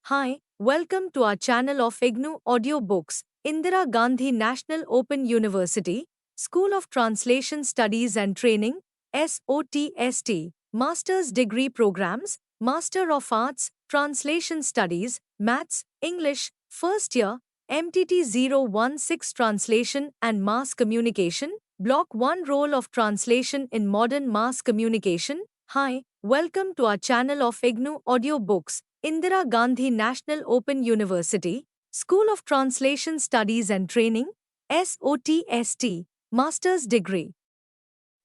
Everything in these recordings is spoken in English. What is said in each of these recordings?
Hi, welcome to our channel of IGNOU Audiobooks, Indira Gandhi National Open University, School of Translation Studies and Training, SOTST, Master's Degree Programs, Master of Arts, Translation Studies, Maths, English, First Year, MTT 016 Translation and Mass Communication, Block 1 Role of Translation in Modern Mass Communication. Hi, welcome to our channel of IGNOU Audiobooks, Indira Gandhi National Open University, School of Translation Studies and Training, SOTST, Master's Degree.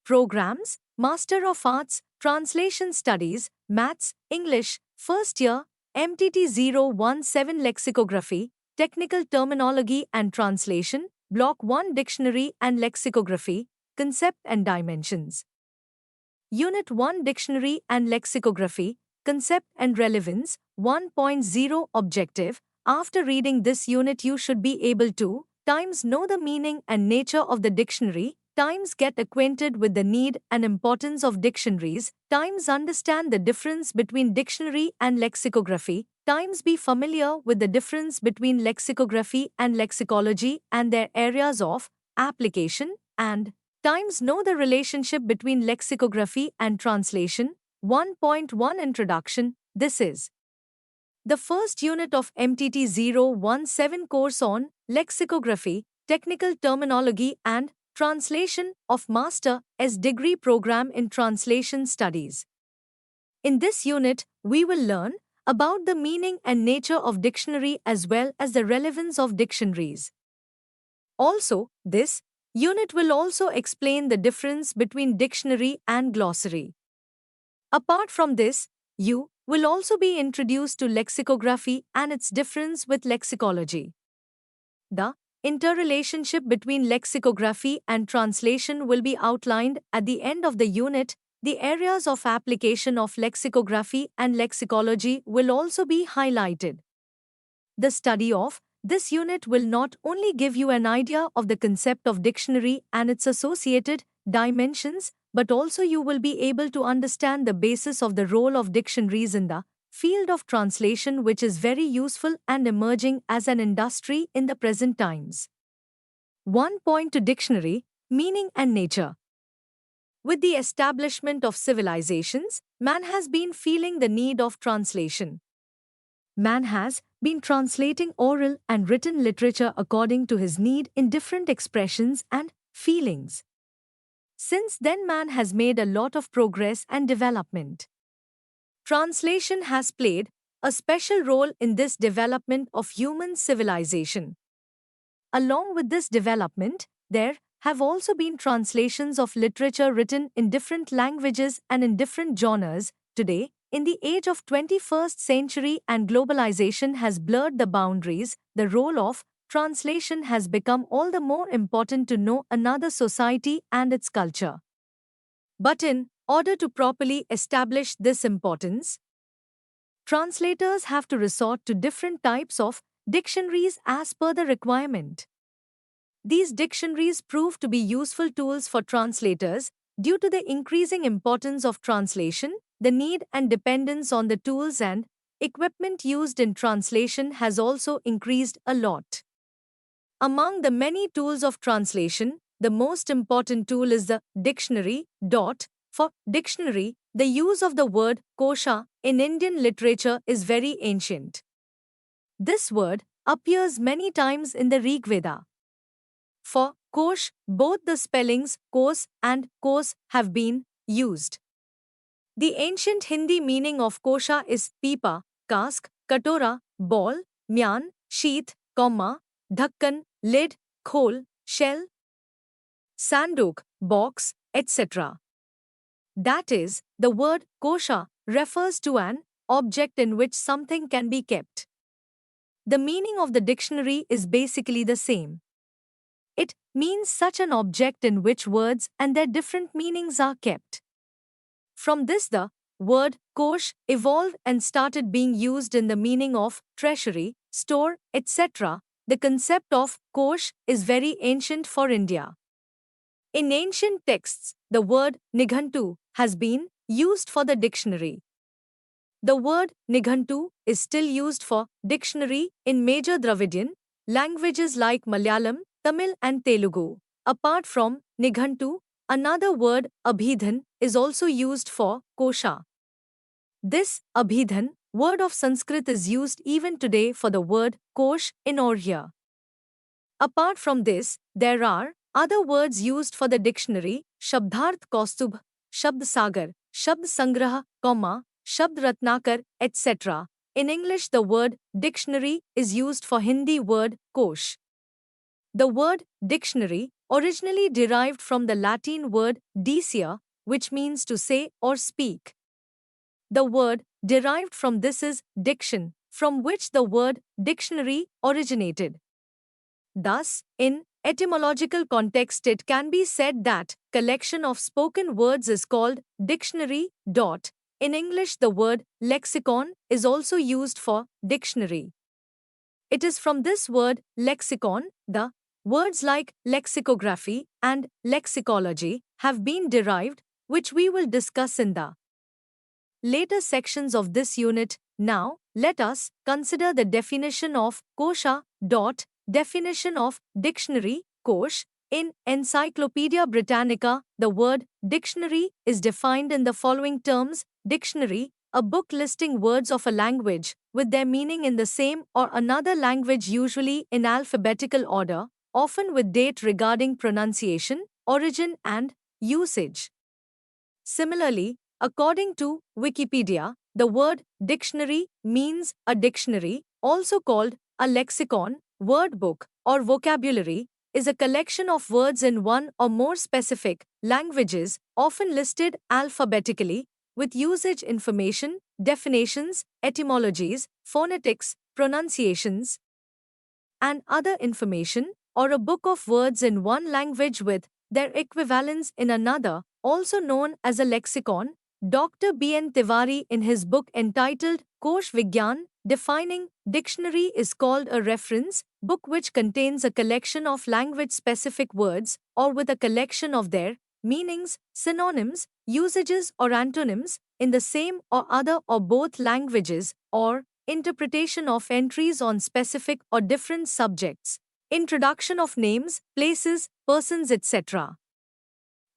Programs, Master of Arts, Translation Studies, Maths, English, First Year, MTT 017 Lexicography, Technical Terminology and Translation, Block 1 Dictionary and Lexicography, Concept and Dimensions. Unit 1 Dictionary and Lexicography, Concept and Relevance, 1.0 Objective. After reading this unit, you should be able to times know the meaning and nature of the dictionary, times get acquainted with the need and importance of dictionaries, times understand the difference between dictionary and lexicography, times be familiar with the difference between lexicography and lexicology and their areas of application, and times know the relationship between lexicography and translation. 1.1 Introduction. This is the first unit of MTT 017 course on lexicography, technical terminology and translation of Master S degree program in Translation Studies. In this unit, we will learn about the meaning and nature of dictionary as well as the relevance of dictionaries. Also, this unit will also explain the difference between dictionary and glossary. Apart from this, you will also be introduced to lexicography and its difference with lexicology. The interrelationship between lexicography and translation will be outlined at the end of the unit. The areas of application of lexicography and lexicology will also be highlighted. The study of this unit will not only give you an idea of the concept of dictionary and its associated dimensions, but also you will be able to understand the basis of the role of dictionaries in the field of translation, which is very useful and emerging as an industry in the present times. 1 point to dictionary, meaning and nature. With the establishment of civilizations, man has been feeling the need of translation. Man has been translating oral and written literature according to his need in different expressions and feelings. Since then, man has made a lot of progress and development. Translation has played a special role in this development of human civilization. Along with this development, there have also been translations of literature written in different languages and in different genres. Today, in the age of 21st century and globalization has blurred the boundaries, the role of translation has become all the more important to know another society and its culture. But in order to properly establish this importance, translators have to resort to different types of dictionaries as per the requirement. These dictionaries prove to be useful tools for translators due to the increasing importance of translation. The need and dependence on the tools and equipment used in translation has also increased a lot. Among the many tools of translation, the most important tool is the dictionary. For dictionary, the use of the word kosha in Indian literature is very ancient. This word appears many times in the Rig Veda. For kosh, both the spellings kos and kos have been used. The ancient Hindi meaning of kosha is pipa, cask, katora, ball, myan, sheath, comma, dhakkan, lid, khol, shell, sanduk, box, etc. That is, the word kosha refers to an object in which something can be kept. The meaning of the dictionary is basically the same. It means such an object in which words and their different meanings are kept. From this, the word kosh evolved and started being used in the meaning of treasury, store, etc. The concept of kosh is very ancient for India. In ancient texts, the word nighantu has been used for the dictionary. The word Nighantu is still used for dictionary in major Dravidian languages like Malayalam, Tamil, and Telugu. Apart from Nighantu, another word Abhidhan is also used for kosha. This Abhidhan word of Sanskrit is used even today for the word kosh in Oriya. Apart from this, there are other words used for the dictionary: Shabdharth Kaustubh, Shabd Sagar, Shabd Sangraha, Shabd Ratnakar, etc. In English, the word dictionary is used for Hindi word kosh. The word dictionary originally derived from the Latin word dicere, which means to say or speak. The word derived from this is diction, from which the word dictionary originated. Thus, in etymological context, it can be said that collection of spoken words is called dictionary. In English, the word lexicon is also used for dictionary. It is from this word lexicon the words like lexicography and lexicology have been derived, which we will discuss in the later sections of this unit. Now, let us consider the definition of kosha. Definition of dictionary, kosh. In Encyclopedia Britannica, the word dictionary is defined in the following terms: dictionary, a book listing words of a language with their meaning in the same or another language, usually in alphabetical order, often with date regarding pronunciation, origin, and usage. Similarly, according to Wikipedia, the word dictionary means a dictionary, also called a lexicon, word book, or vocabulary, is a collection of words in one or more specific languages, often listed alphabetically, with usage information, definitions, etymologies, phonetics, pronunciations, and other information, or a book of words in one language with their equivalents in another, also known as a lexicon. Dr. B.N. Tiwari, in his book entitled Kosh Vigyan, defining dictionary, is called a reference book which contains a collection of language-specific words or with a collection of their meanings, synonyms, usages, or antonyms in the same or other or both languages, or interpretation of entries on specific or different subjects, introduction of names, places, persons, etc.,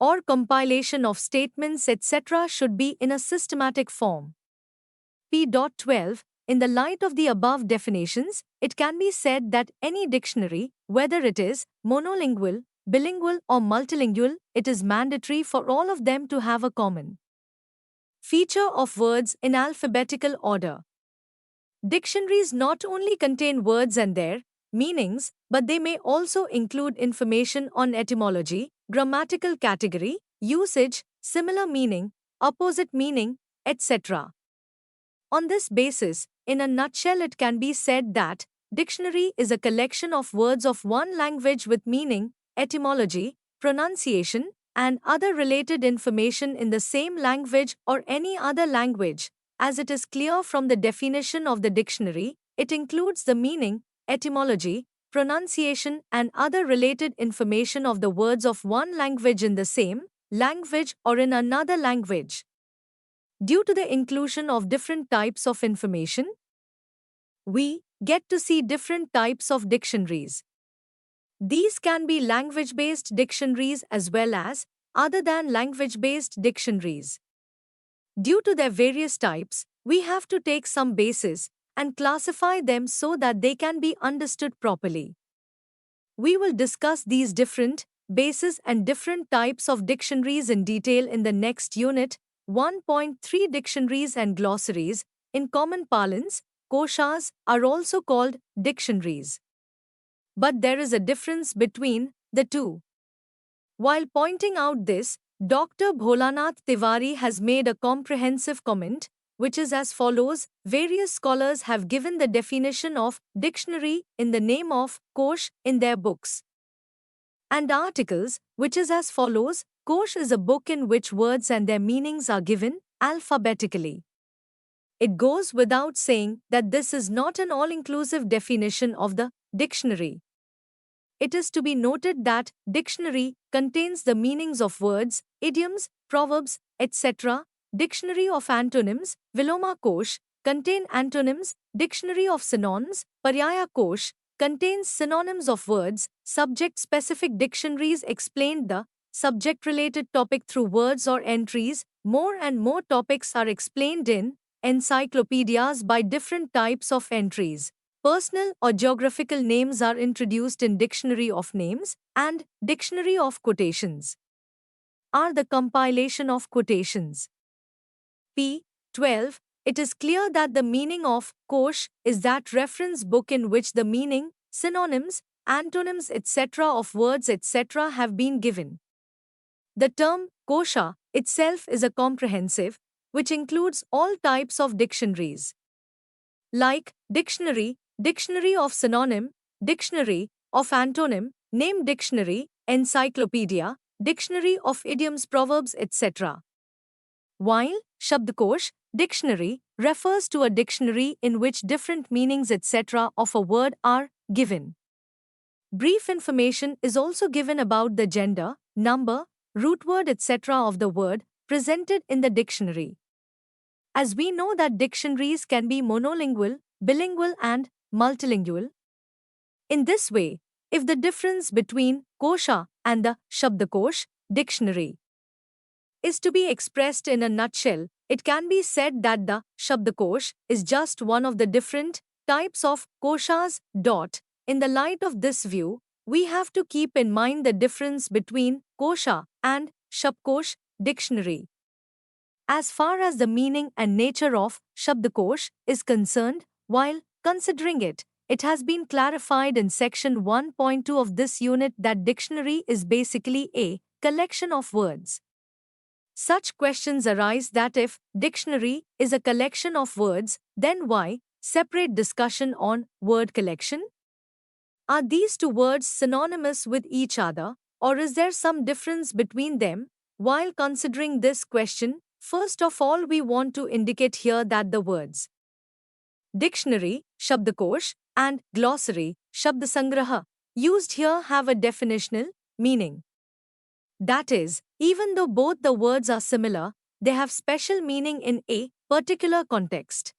or compilation of statements, etc., should be in a systematic form. P.12. In the light of the above definitions, it can be said that any dictionary, whether it is monolingual, bilingual, or multilingual, it is mandatory for all of them to have a common feature of words in alphabetical order. Dictionaries not only contain words and their meanings, but they may also include information on etymology, grammatical category, usage, similar meaning, opposite meaning, etc. On this basis, in a nutshell, it can be said that dictionary is a collection of words of one language with meaning, etymology, pronunciation, and other related information in the same language or any other language. As it is clear from the definition of the dictionary, it includes the meaning, etymology, pronunciation, and other related information of the words of one language in the same language or in another language. Due to the inclusion of different types of information, we get to see different types of dictionaries. These can be language-based dictionaries as well as other than language-based dictionaries. Due to their various types, we have to take some bases and classify them so that they can be understood properly. We will discuss these different bases and different types of dictionaries in detail in the next unit. 1.3 Dictionaries and glossaries. In common parlance, koshas are also called dictionaries. But there is a difference between the two. While pointing out this, Dr. Bholanath Tiwari has made a comprehensive comment, which is as follows: various scholars have given the definition of dictionary in the name of kosh in their books and articles, which is as follows: kosh is a book in which words and their meanings are given alphabetically. It goes without saying that this is not an all-inclusive definition of the dictionary. It is to be noted that dictionary contains the meanings of words, idioms, proverbs, etc. Dictionary of Antonyms, Viloma Kosh, contain antonyms. Dictionary of Synonyms, Paryaya Kosh, contains synonyms of words. Subject-specific dictionaries explain the subject-related topic through words or entries. More and more topics are explained in encyclopedias by different types of entries. Personal or geographical names are introduced in Dictionary of Names, and Dictionary of Quotations are the compilation of quotations. p. 12. It is clear that the meaning of Kosh is that reference book in which the meaning, synonyms, antonyms etc. of words etc. have been given. The term Kosha itself is a comprehensive, which includes all types of dictionaries, like dictionary, dictionary of synonym, dictionary of antonym, name dictionary, encyclopedia, dictionary of idioms, proverbs, etc. While Shabdkosh, dictionary, refers to a dictionary in which different meanings etc. of a word are given. Brief information is also given about the gender, number, root word etc. of the word presented in the dictionary. As we know that dictionaries can be monolingual, bilingual and multilingual. In this way, if the difference between Kosha and the Shabdakosh, dictionary, is to be expressed in a nutshell, it can be said that the Shabdakosh is just one of the different types of koshas. In the light of this view, we have to keep in mind the difference between Kosha and Shabdakosh dictionary. As far as the meaning and nature of Shabdakosh is concerned, while considering it, it has been clarified in section 1.2 of this unit that dictionary is basically a collection of words. Such questions arise that if dictionary is a collection of words, then why separate discussion on word collection? Are these two words synonymous with each other, or is there some difference between them? While considering this question, first of all we want to indicate here that the words dictionary, Shabdakosh, and glossary, Shabdasangraha, used here have a definitional meaning. That is, even though both the words are similar, they have special meaning in a particular context.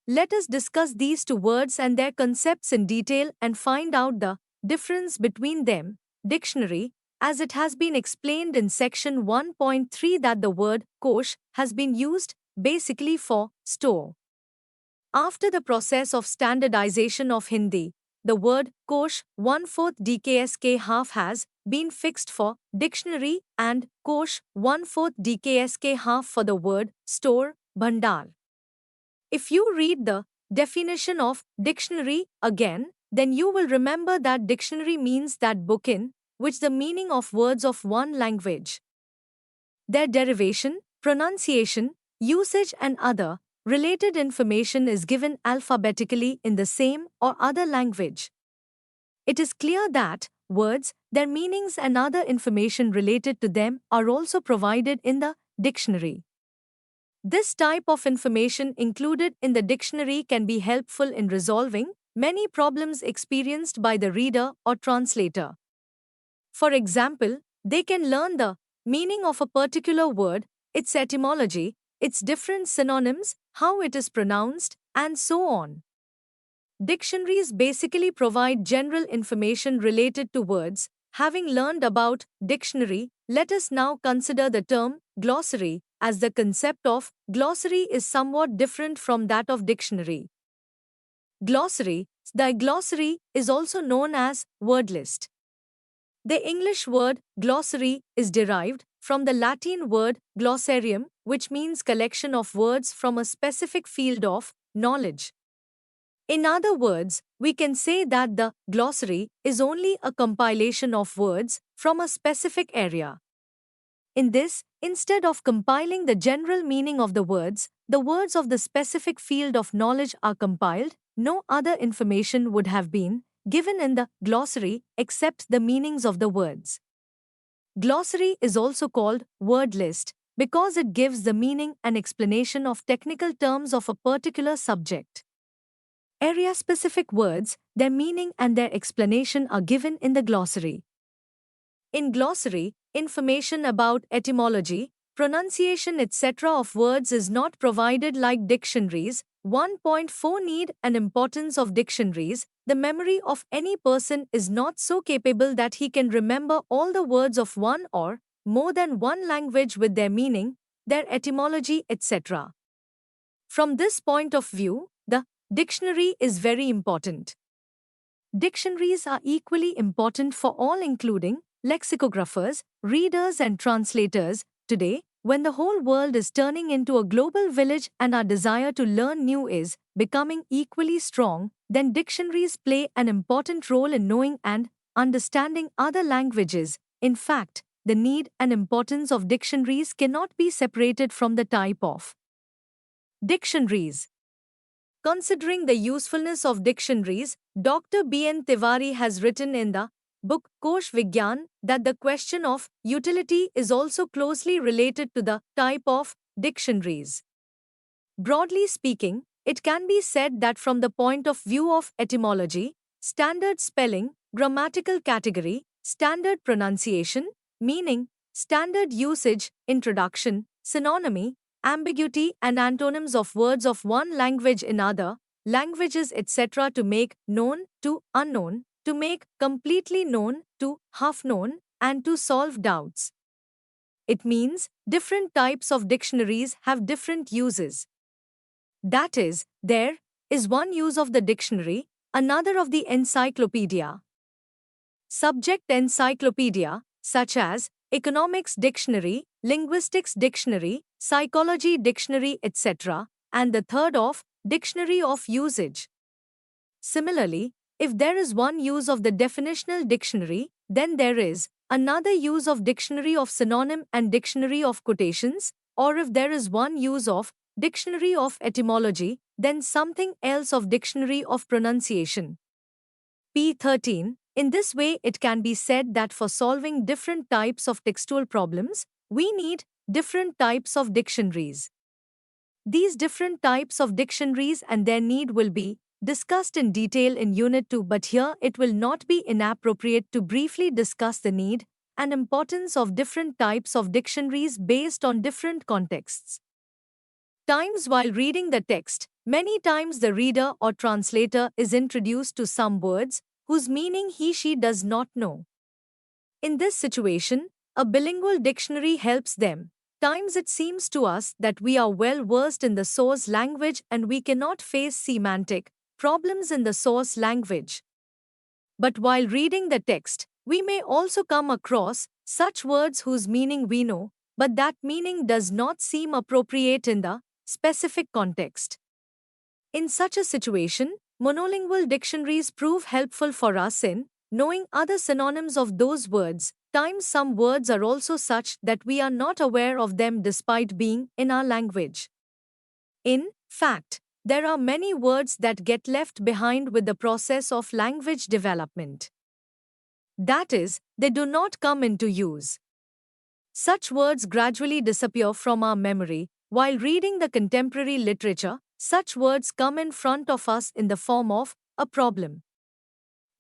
Let us discuss these two words and their concepts in detail and find out the difference between them. Dictionary, as it has been explained in section 1.3 that the word kosh has been used basically for store. After the process of standardization of Hindi, the word kosh 1/4 DKSK half has been fixed for dictionary and kosh 1/4 DKSK half for the word store, bhandar. If you read the definition of dictionary again, then you will remember that dictionary means that book in which the meaning of words of one language, their derivation, pronunciation, usage and other related information is given alphabetically in the same or other language. It is clear that words, their meanings and other information related to them are also provided in the dictionary. This type of information included in the dictionary can be helpful in resolving many problems experienced by the reader or translator. For example, they can learn the meaning of a particular word, its etymology, its different synonyms, how it is pronounced, and so on. Dictionaries basically provide general information related to words. Having learned about dictionary, let us now consider the term glossary, as the concept of glossary is somewhat different from that of dictionary. Glossary, the glossary is also known as word list. The English word glossary is derived from the Latin word glossarium, which means collection of words from a specific field of knowledge. In other words, we can say that the glossary is only a compilation of words from a specific area. In this, instead of compiling the general meaning of the words of the specific field of knowledge are compiled. No other information would have been given in the glossary except the meanings of the words. Glossary is also called word list because it gives the meaning and explanation of technical terms of a particular subject. Area-specific words, their meaning and their explanation are given in the glossary. In glossary, information about etymology, pronunciation, etc. of words is not provided like dictionaries. 1.4 Need and importance of dictionaries. The memory of any person is not so capable that he can remember all the words of one or more than one language with their meaning, their etymology, etc. From this point of view, the dictionary is very important. Dictionaries are equally important for all, including lexicographers, readers, and translators. Today, when the whole world is turning into a global village and our desire to learn new is becoming equally strong, then dictionaries play an important role in knowing and understanding other languages. In fact, the need and importance of dictionaries cannot be separated from the type of dictionaries. Considering the usefulness of dictionaries, Dr. B.N. Tiwari has written in the book Kosh Vigyan that the question of utility is also closely related to the type of dictionaries. Broadly speaking, it can be said that from the point of view of etymology, standard spelling, grammatical category, standard pronunciation, meaning, standard usage, introduction, synonymy, ambiguity, and antonyms of words of one language in other languages, etc., to make known to unknown, to make completely known to half known, and to solve doubts. It means different types of dictionaries have different uses. That is, there is one use of the dictionary, another of the encyclopedia. Subject encyclopedia, such as economics dictionary, linguistics dictionary, psychology dictionary, etc., and the third of dictionary of usage. Similarly, if there is one use of the definitional dictionary, then there is another use of dictionary of synonym and dictionary of quotations, or if there is one use of dictionary of etymology, then something else of dictionary of pronunciation. P13. In this way, it can be said that for solving different types of textual problems, we need different types of dictionaries. These different types of dictionaries and their need will be discussed in detail in Unit 2, but here it will not be inappropriate to briefly discuss the need and importance of different types of dictionaries based on different contexts. Times while reading the text, many times the reader or translator is introduced to some words whose meaning he/she does not know. In this situation, a bilingual dictionary helps them. Times it seems to us that we are well versed in the source language and we cannot face semantic problems in the source language. But while reading the text, we may also come across such words whose meaning we know, but that meaning does not seem appropriate in the specific context. In such a situation, monolingual dictionaries prove helpful for us in knowing other synonyms of those words. Times some words are also such that we are not aware of them despite being in our language. In fact, there are many words that get left behind with the process of language development. That is, they do not come into use. Such words gradually disappear from our memory. While reading the contemporary literature, such words come in front of us in the form of a problem.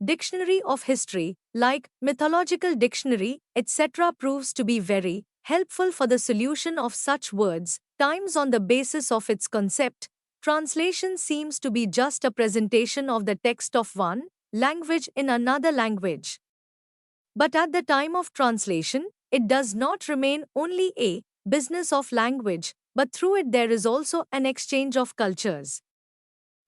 Dictionary of history, like mythological dictionary, etc., proves to be very helpful for the solution of such words. Times on the basis of its concept, translation seems to be just a presentation of the text of one language in another language. But at the time of translation, it does not remain only a business of language, but through it there is also an exchange of cultures.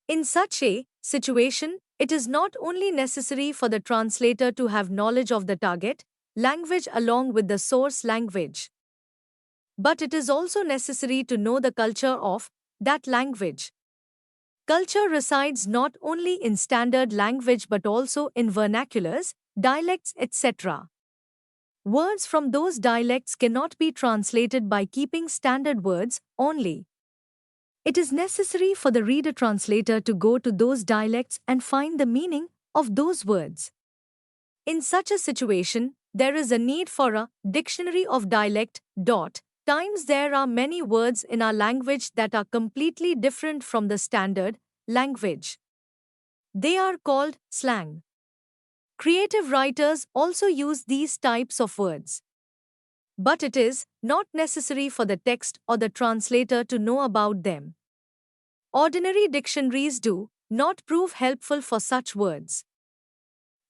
In such a situation, it is not only necessary for the translator to have knowledge of the target language along with the source language, but it is also necessary to know the culture of that language. Culture resides not only in standard language but also in vernaculars, dialects, etc. Words from those dialects cannot be translated by keeping standard words only. It is necessary for the reader-translator to go to those dialects and find the meaning of those words. In such a situation, there is a need for a dictionary of dialect. Times there are many words in our language that are completely different from the standard language. They are called slang. Creative writers also use these types of words. but it is not necessary for the text or the translator to know about them. Ordinary dictionaries do not prove helpful for such words.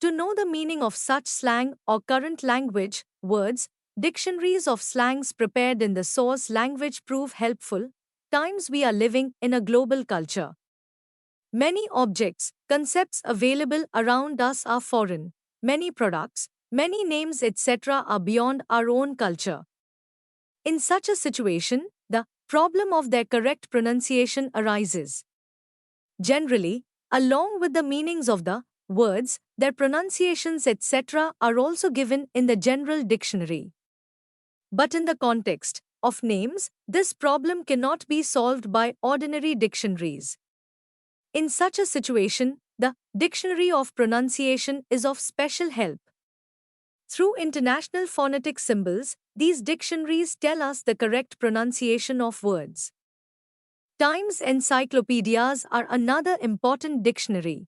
To know the meaning of such slang or current language words, dictionaries of slangs prepared in the source language prove helpful. Times we are living in a global culture. Many objects, concepts available around us are foreign. Many products, many names, etc. are beyond our own culture. In such a situation, the problem of their correct pronunciation arises. Generally, along with the meanings of the words, their pronunciations, etc., are also given in the general dictionary. But in the context of names, this problem cannot be solved by ordinary dictionaries. In such a situation, the Dictionary of Pronunciation is of special help. Through international phonetic symbols, these dictionaries tell us the correct pronunciation of words. Times encyclopedias are another important dictionary.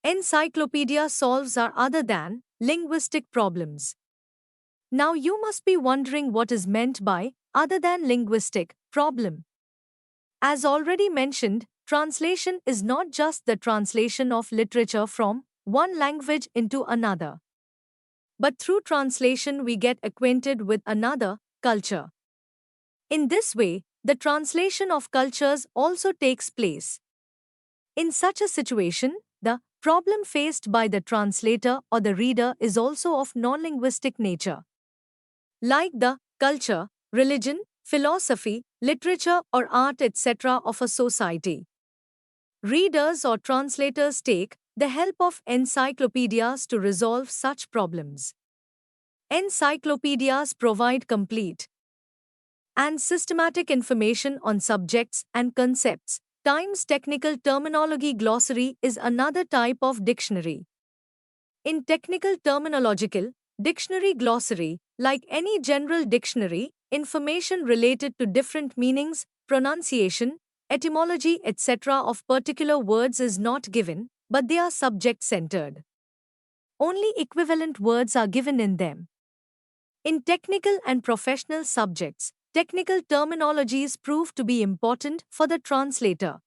Encyclopedia solves our other than linguistic problems. Now you must be wondering what is meant by other than linguistic problem. As already mentioned, translation is not just the translation of literature from one language into another. But through translation we get acquainted with another culture. In this way, the translation of cultures also takes place. In such a situation, the problem faced by the translator or the reader is also of non-linguistic nature. Like the culture, religion, philosophy, literature or art etc. of a society. Readers or translators take the help of encyclopedias to resolve such problems. Encyclopedias provide complete and systematic information on subjects and concepts. Times technical terminology glossary is another type of dictionary. In technical terminological dictionary glossary, like any general dictionary, information related to different meanings, pronunciation, etymology, etc. of particular words is not given, but they are subject-centered. Only equivalent words are given in them. In technical and professional subjects, technical terminologies prove to be important for the translator.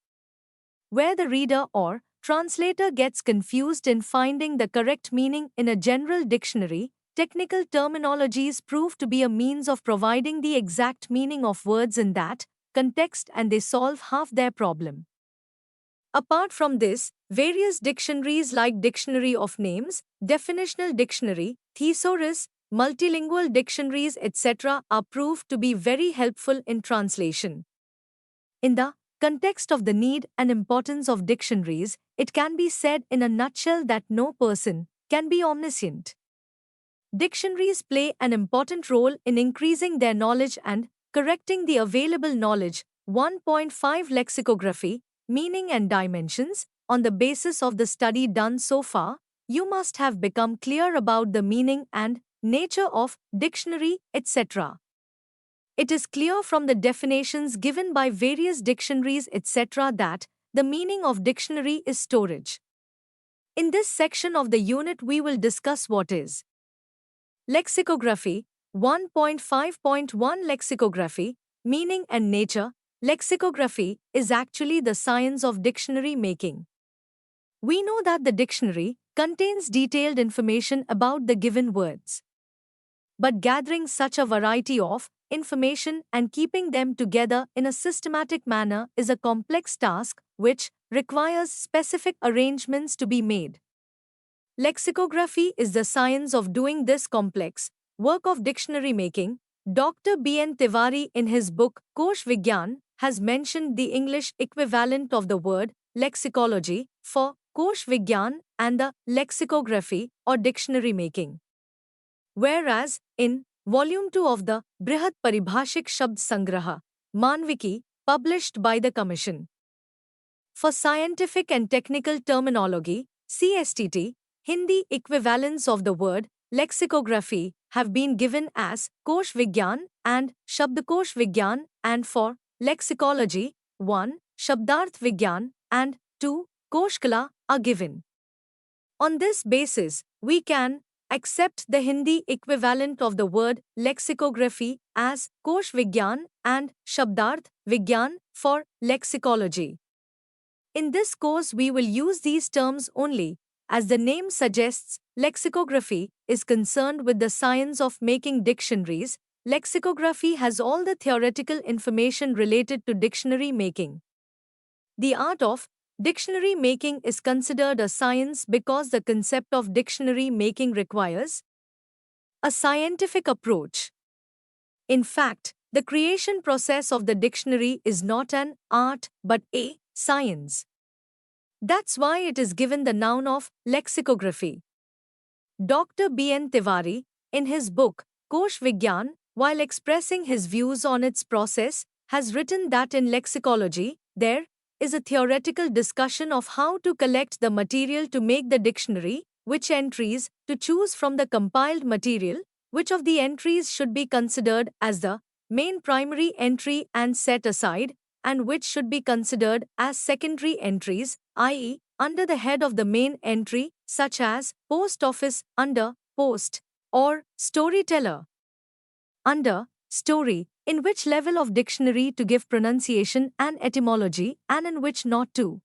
Where the reader or translator gets confused in finding the correct meaning in a general dictionary, technical terminologies prove to be a means of providing the exact meaning of words in that context and they solve half their problem. Apart from this, various dictionaries like Dictionary of Names, Definitional Dictionary, Thesaurus, multilingual dictionaries, etc. are proved to be very helpful in translation. In the context of the need and importance of dictionaries, it can be said in a nutshell that no person can be omniscient. Dictionaries play an important role in increasing their knowledge and correcting the available knowledge. 1.5 Lexicography, Meaning and Dimensions. On the basis of the study done so far, you must have become clear about the meaning and nature of dictionary, etc. It is clear from the definitions given by various dictionaries, etc., that the meaning of dictionary is storage. In this section of the unit, we will discuss what is lexicography. 1.5.1 Lexicography, Meaning and Nature. Lexicography is actually the science of dictionary making. We know that the dictionary contains detailed information about the given words. But gathering such a variety of information and keeping them together in a systematic manner is a complex task which requires specific arrangements to be made. Lexicography is the science of doing this complex work of dictionary making. Dr. B.N. Tiwari in his book Kosh Vigyan has mentioned the English equivalent of the word lexicology for Kosh Vigyan and the lexicography or dictionary making. Whereas, in Volume 2 of the Brihat Paribhashik Shabd Sangraha, Manviki, published by the Commission for Scientific and Technical Terminology, CSTT, Hindi equivalents of the word lexicography have been given as Kosh Vigyan and Shabdkosh Vigyan, and for lexicology, 1. Shabdarth Vigyan and 2. Koshkala are given. On this basis, we can accept the Hindi equivalent of the word lexicography as Kosh Vigyan and Shabdarth Vigyan for lexicology. In this course, we will use these terms only. As the name suggests, lexicography is concerned with the science of making dictionaries. Lexicography has all the theoretical information related to dictionary making. The art of dictionary making is considered a science because the concept of dictionary making requires a scientific approach. In fact, the creation process of the dictionary is not an art but a science. That's why it is given the noun of lexicography. Dr. B.N. Tiwari, in his book Kosh Vigyan, while expressing his views on its process, has written that in lexicology, there is a theoretical discussion of how to collect the material to make the dictionary, which entries to choose from the compiled material, which of the entries should be considered as the main primary entry and set aside, and which should be considered as secondary entries, i.e., under the head of the main entry, such as post office under post, or storyteller under story, in which level of dictionary to give pronunciation and etymology, and in which not to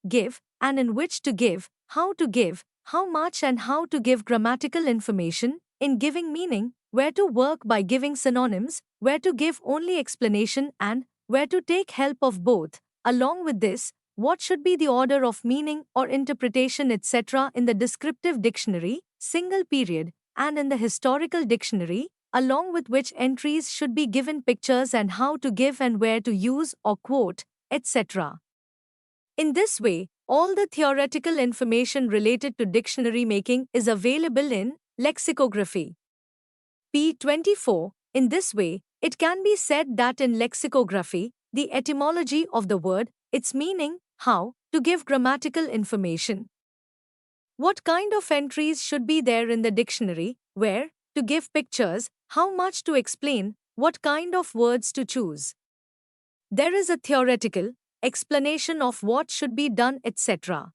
give, and in which to give, how much and how to give grammatical information, in giving meaning, where to work by giving synonyms, where to give only explanation, and where to take help of both. Along with this, what should be the order of meaning or interpretation, etc., in the descriptive dictionary, single period, and in the historical dictionary, along with which entries should be given pictures and how to give and where to use or quote, etc. In this way, all the theoretical information related to dictionary making is available in lexicography. P24. In this way, it can be said that in lexicography, the etymology of the word, its meaning, how to give grammatical information, what kind of entries should be there in the dictionary, where to give pictures, how much to explain, what kind of words to choose. There is a theoretical explanation of what should be done, etc.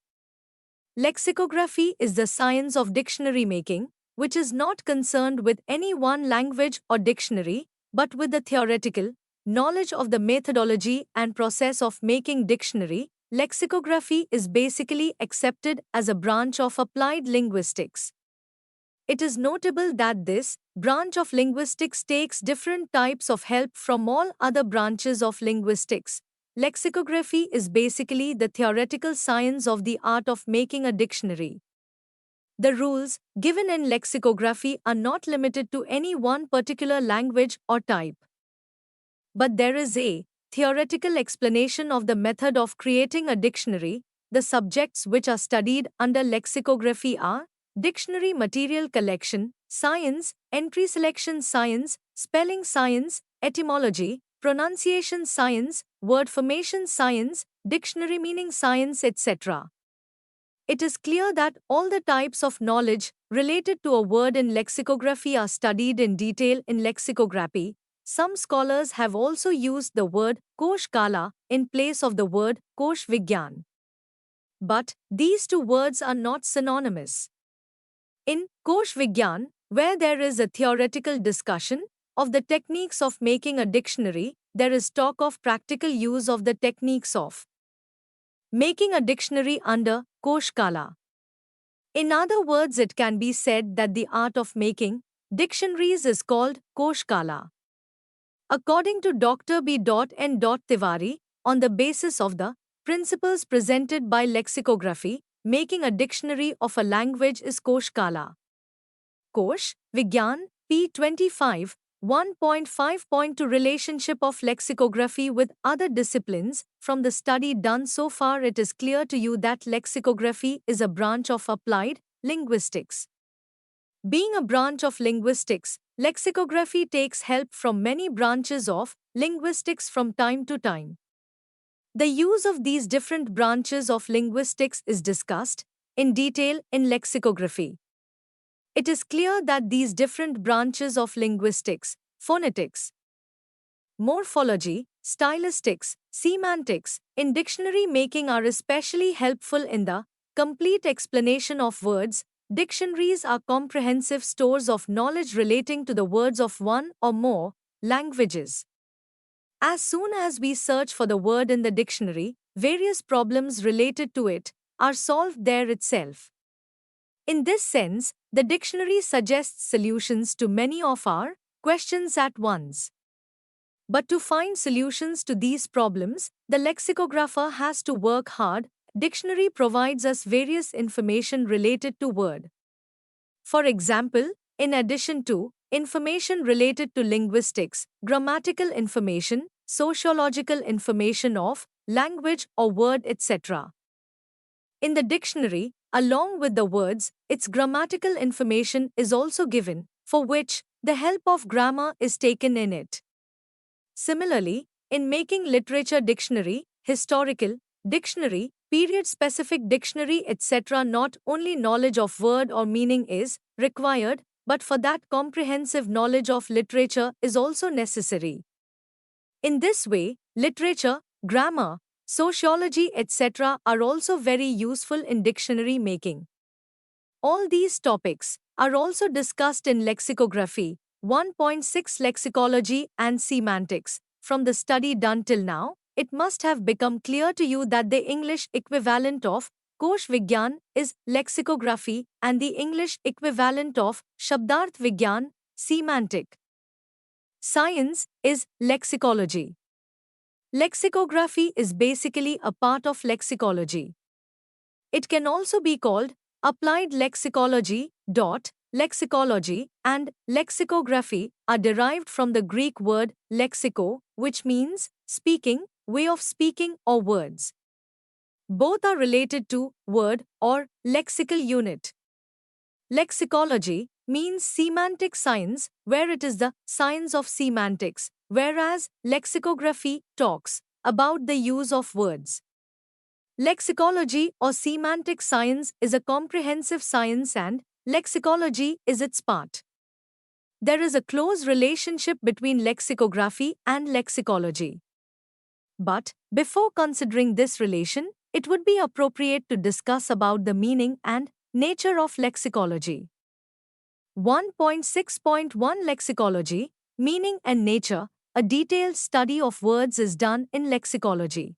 Lexicography is the science of dictionary making, which is not concerned with any one language or dictionary, but with the theoretical knowledge of the methodology and process of making dictionary. Lexicography is basically accepted as a branch of applied linguistics. It is notable that this branch of linguistics takes different types of help from all other branches of linguistics. Lexicography is basically the theoretical science of the art of making a dictionary. The rules given in lexicography are not limited to any one particular language or type. But there is a theoretical explanation of the method of creating a dictionary. The subjects which are studied under lexicography are dictionary material collection science, entry selection science, spelling science, etymology, pronunciation science, word formation science, dictionary meaning science, etc. It is clear that all the types of knowledge related to a word in lexicography are studied in detail in lexicography. Some scholars have also used the word Kosh Kala in place of the word Kosh Vigyan. But these two words are not synonymous. In Kosh Vigyan, where there is a theoretical discussion of the techniques of making a dictionary, there is talk of practical use of the techniques of making a dictionary under Kosh Kala. In other words, it can be said that the art of making dictionaries is called Kosh Kala. According to Dr. B.N. Tiwari, on the basis of the principles presented by lexicography, making a dictionary of a language is Kosh Kala. Kosh Vigyan, P25, 1.5.2 Relationship of lexicography with other disciplines. From the study done so far, it is clear to you that lexicography is a branch of applied linguistics. Being a branch of linguistics, lexicography takes help from many branches of linguistics from time to time. The use of these different branches of linguistics is discussed in detail in lexicography. It is clear that these different branches of linguistics, phonetics, morphology, stylistics, semantics, in dictionary making are especially helpful in the complete explanation of words. Dictionaries are comprehensive stores of knowledge relating to the words of one or more languages. As soon as we search for the word in the dictionary, various problems related to it are solved there itself. In this sense, the dictionary suggests solutions to many of our questions at once. But to find solutions to these problems, the lexicographer has to work hard. Dictionary provides us various information related to word. For example, in addition to information related to linguistics, grammatical information, sociological information of language or word, etc. In the dictionary, along with the words, its grammatical information is also given, for which the help of grammar is taken in it. Similarly, in making literature dictionary, historical dictionary, period-specific dictionary, etc., not only knowledge of word or meaning is required, but for that comprehensive knowledge of literature is also necessary. In this way, literature, grammar, sociology, etc. are also very useful in dictionary making. All these topics are also discussed in lexicography 1.6 lexicology and semantics. From the study done till now, it must have become clear to you that the English equivalent of Kosh Vigyan is lexicography and the English equivalent of Shabdarth Vigyan, semantic science, is lexicology. Lexicography is basically a part of lexicology. It can also be called applied lexicology. Lexicology and lexicography are derived from the Greek word lexiko, which means speaking, way of speaking, or words. Both are related to word or lexical unit. Lexicology means semantic science, where it is the science of semantics, whereas lexicography talks about the use of words. Lexicology or semantic science is a comprehensive science and lexicology is its part. There is a close relationship between lexicography and lexicology. But before considering this relation, it would be appropriate to discuss about the meaning and nature of lexicology. 1.6.1 Lexicology, Meaning and Nature. A detailed study of words is done in lexicology.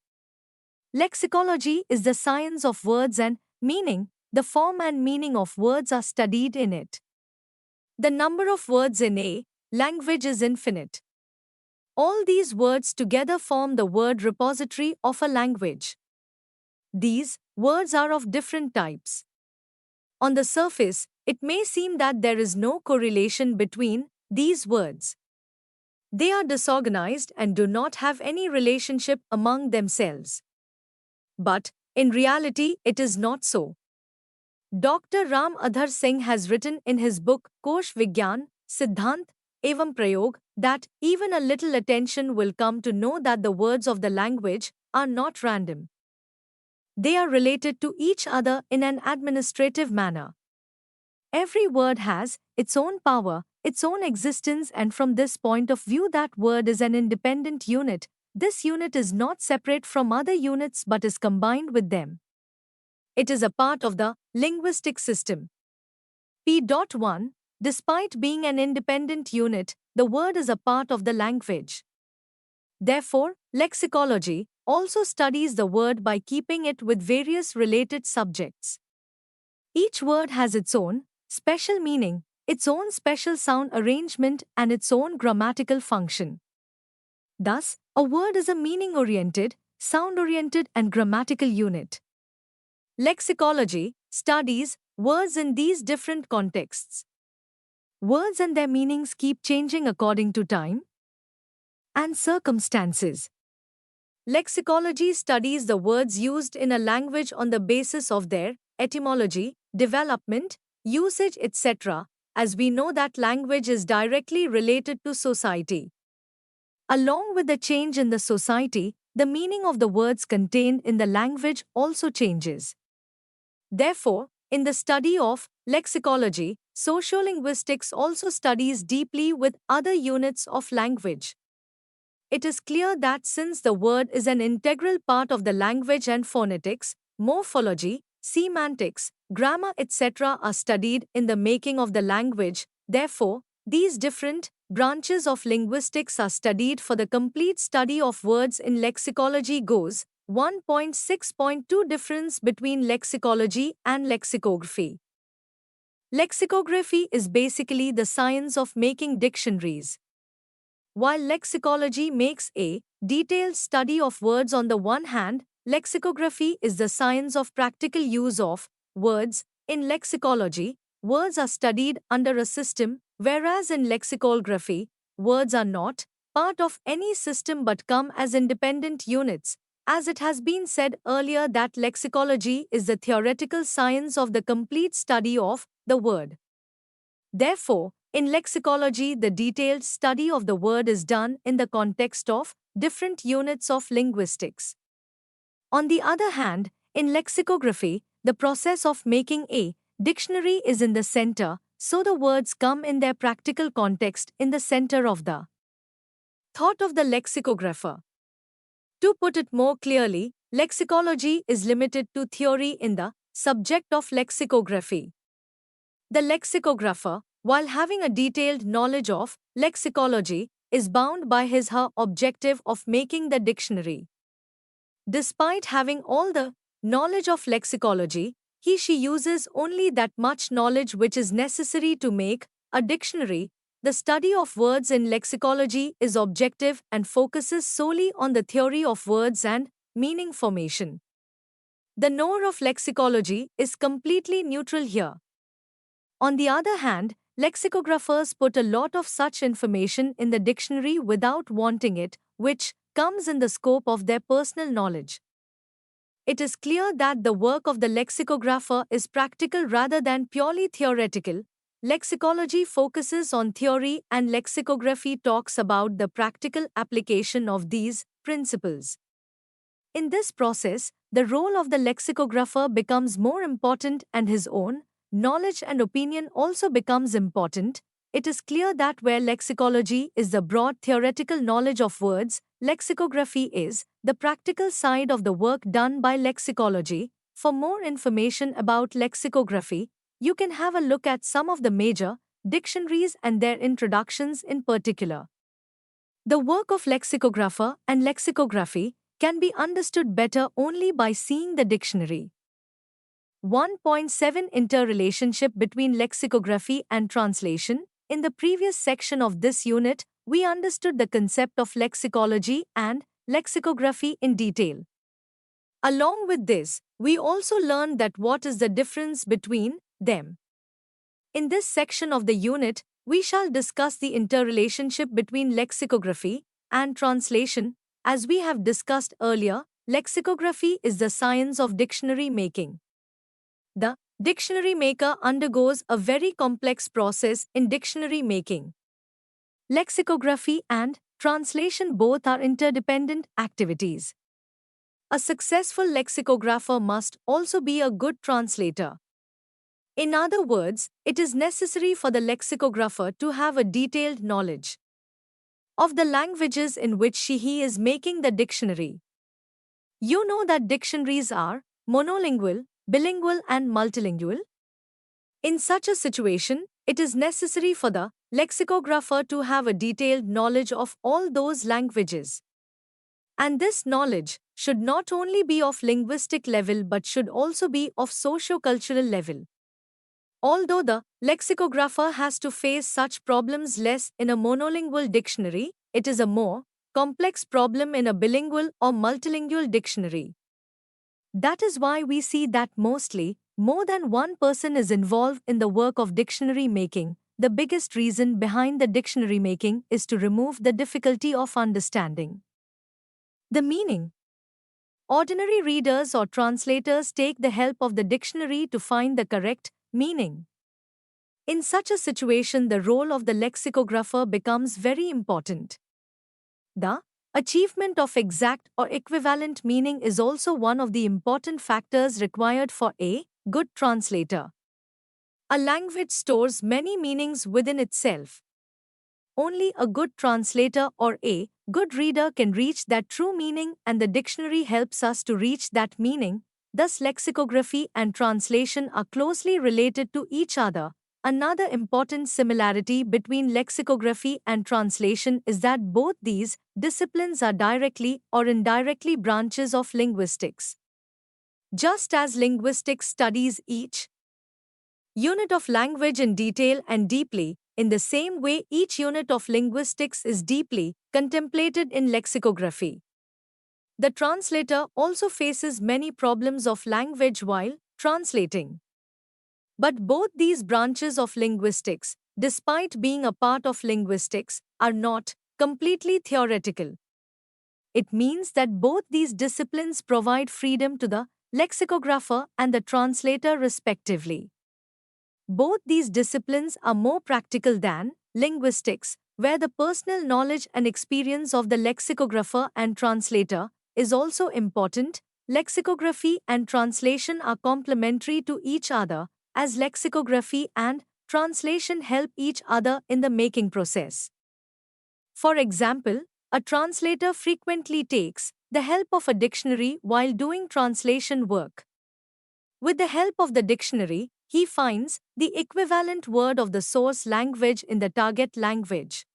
Lexicology is the science of words and meaning. The form and meaning of words are studied in it. The number of words in a language is infinite. All these words together form the word repository of a language. These words are of different types. On the surface, it may seem that there is no correlation between these words. They are disorganized and do not have any relationship among themselves. But in reality, it is not so. Dr. Ram Adhar Singh has written in his book Kosh Vigyan, Siddhant Evam Prayog that even a little attention will come to know that the words of the language are not random. They are related to each other in an administrative manner. Every word has its own power, its own existence, and from this point of view that word is an independent unit. This unit is not separate from other units but is combined with them. It is a part of the linguistic system. P.1. Despite being an independent unit, the word is a part of the language. Therefore, lexicology also studies the word by keeping it with various related subjects. Each word has its own special meaning, its own special sound arrangement, and its own grammatical function. Thus, a word is a meaning-oriented, sound-oriented, and grammatical unit. Lexicology studies words in these different contexts. Words and their meanings keep changing according to time and circumstances. Lexicology studies the words used in a language on the basis of their etymology, development, usage, etc., as we know that language is directly related to society. Along with the change in the society, the meaning of the words contained in the language also changes. Therefore, in the study of lexicology, sociolinguistics also studies deeply with other units of language. It is clear that since the word is an integral part of the language and phonetics, morphology, semantics, grammar, etc. are studied in the making of the language. Therefore, these different branches of linguistics are studied for the complete study of words in lexicology. Goes 1.6.2 Difference between lexicology and lexicography. Lexicography is basically the science of making dictionaries, while lexicology makes a detailed study of words. On the one hand, lexicography is the science of practical use of words. In lexicology, words are studied under a system, whereas in lexicography, words are not part of any system but come as independent units. As it has been said earlier, that lexicology is the theoretical science of the complete study of the word. Therefore, in lexicology, the detailed study of the word is done in the context of different units of linguistics. On the other hand, in lexicography, the process of making a dictionary is in the center, so the words come in their practical context in the center of the thought of the lexicographer. To put it more clearly, lexicology is limited to theory in the subject of lexicography. The lexicographer, while having a detailed knowledge of lexicology, is bound by his/her objective of making the dictionary. Despite having all the knowledge of lexicology, he/she uses only that much knowledge which is necessary to make a dictionary. The study of words in lexicology is objective and focuses solely on the theory of words and meaning formation. The knower of lexicology is completely neutral here. On the other hand, lexicographers put a lot of such information in the dictionary without wanting it, which comes in the scope of their personal knowledge. It is clear that the work of the lexicographer is practical rather than purely theoretical. Lexicology focuses on theory and lexicography talks about the practical application of these principles. In this process, the role of the lexicographer becomes more important and his own knowledge and opinion also becomes important. It is clear that where lexicology is the broad theoretical knowledge of words, lexicography is the practical side of the work done by lexicology. For more information about lexicography, you can have a look at some of the major dictionaries and their introductions in particular. The work of lexicographer and lexicography can be understood better only by seeing the dictionary. 1.7 Interrelationship between lexicography and translation. In the previous section of this unit, we understood the concept of lexicology and lexicography in detail. Along with this, we also learned that what is the difference between them. In this section of the unit, we shall discuss the interrelationship between lexicography and translation. As we have discussed earlier, lexicography is the science of dictionary making. The dictionary maker undergoes a very complex process in dictionary making. Lexicography and translation both are interdependent activities. A successful lexicographer must also be a good translator. In other words, it is necessary for the lexicographer to have a detailed knowledge of the languages in which he is making the dictionary. You know that dictionaries are monolingual, bilingual and multilingual. In such a situation, it is necessary for the lexicographer to have a detailed knowledge of all those languages. And this knowledge should not only be of linguistic level but should also be of socio-cultural level. Although the lexicographer has to face such problems less in a monolingual dictionary, it is a more complex problem in a bilingual or multilingual dictionary. That is why we see that mostly, more than one person is involved in the work of dictionary making. The biggest reason behind the dictionary making is to remove the difficulty of understanding the meaning. Ordinary readers or translators take the help of the dictionary to find the correct meaning. In such a situation, the role of the lexicographer becomes very important. The achievement of exact or equivalent meaning is also one of the important factors required for a good translator. A language stores many meanings within itself. Only a good translator or a good reader can reach that true meaning, and the dictionary helps us to reach that meaning. Thus, lexicography and translation are closely related to each other. Another important similarity between lexicography and translation is that both these disciplines are directly or indirectly branches of linguistics. Just as linguistics studies each unit of language in detail and deeply, in the same way each unit of linguistics is deeply contemplated in lexicography. The translator also faces many problems of language while translating. But both these branches of linguistics, despite being a part of linguistics, are not completely theoretical. It means that both these disciplines provide freedom to the lexicographer and the translator respectively. Both these disciplines are more practical than linguistics, where the personal knowledge and experience of the lexicographer and translator is also important. Lexicography and translation are complementary to each other, as lexicography and translation help each other in the making process. For example, a translator frequently takes the help of a dictionary while doing translation work. With the help of the dictionary, he finds the equivalent word of the source language in the target language.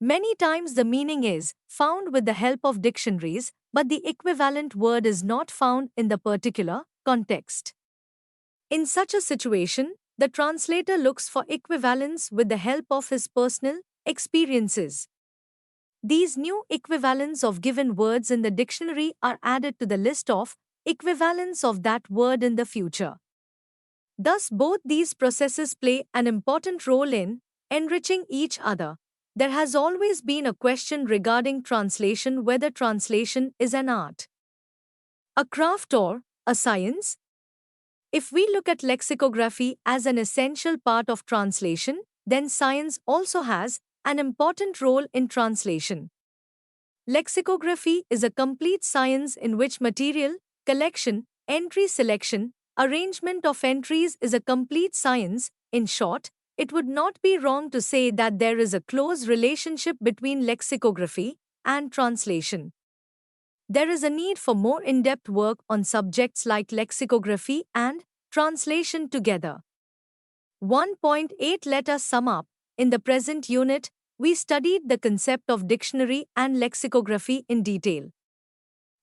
Many times the meaning is found with the help of dictionaries, but the equivalent word is not found in the particular context. In such a situation, the translator looks for equivalence with the help of his personal experiences. These new equivalents of given words in the dictionary are added to the list of equivalents of that word in the future. Thus, both these processes play an important role in enriching each other. There has always been a question regarding translation, whether translation is an art, a craft, or a science. If we look at lexicography as an essential part of translation, then science also has an important role in translation. Lexicography is a complete science in which material, collection, entry selection, arrangement of entries is a complete science. In short, it would not be wrong to say that there is a close relationship between lexicography and translation. There is a need for more in-depth work on subjects like lexicography and translation together. 1.8 Let us sum up. In the present unit, we studied the concept of dictionary and lexicography in detail.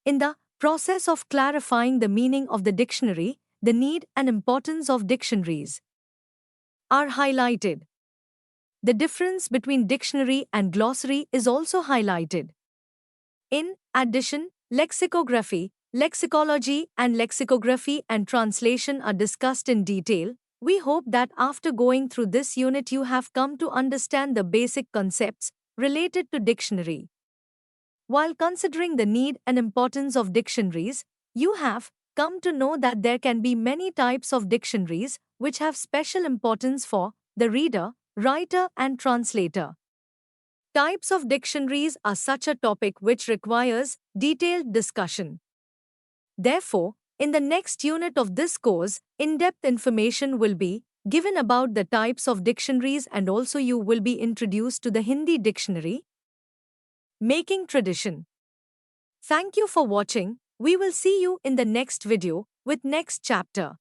In the process of clarifying the meaning of the dictionary, the need and importance of dictionaries are highlighted. The difference between dictionary and glossary is also highlighted. In addition, lexicography, lexicology, and lexicography and translation are discussed in detail. We hope that after going through this unit you have come to understand the basic concepts related to dictionary. While considering the need and importance of dictionaries, you have come to know that there can be many types of dictionaries which have special importance for the reader, writer, and translator. Types of dictionaries are such a topic which requires detailed discussion. Therefore, in the next unit of this course, in-depth information will be given about the types of dictionaries, and also you will be introduced to the Hindi dictionary making tradition. Thank you for watching. We will see you in the next video with next chapter.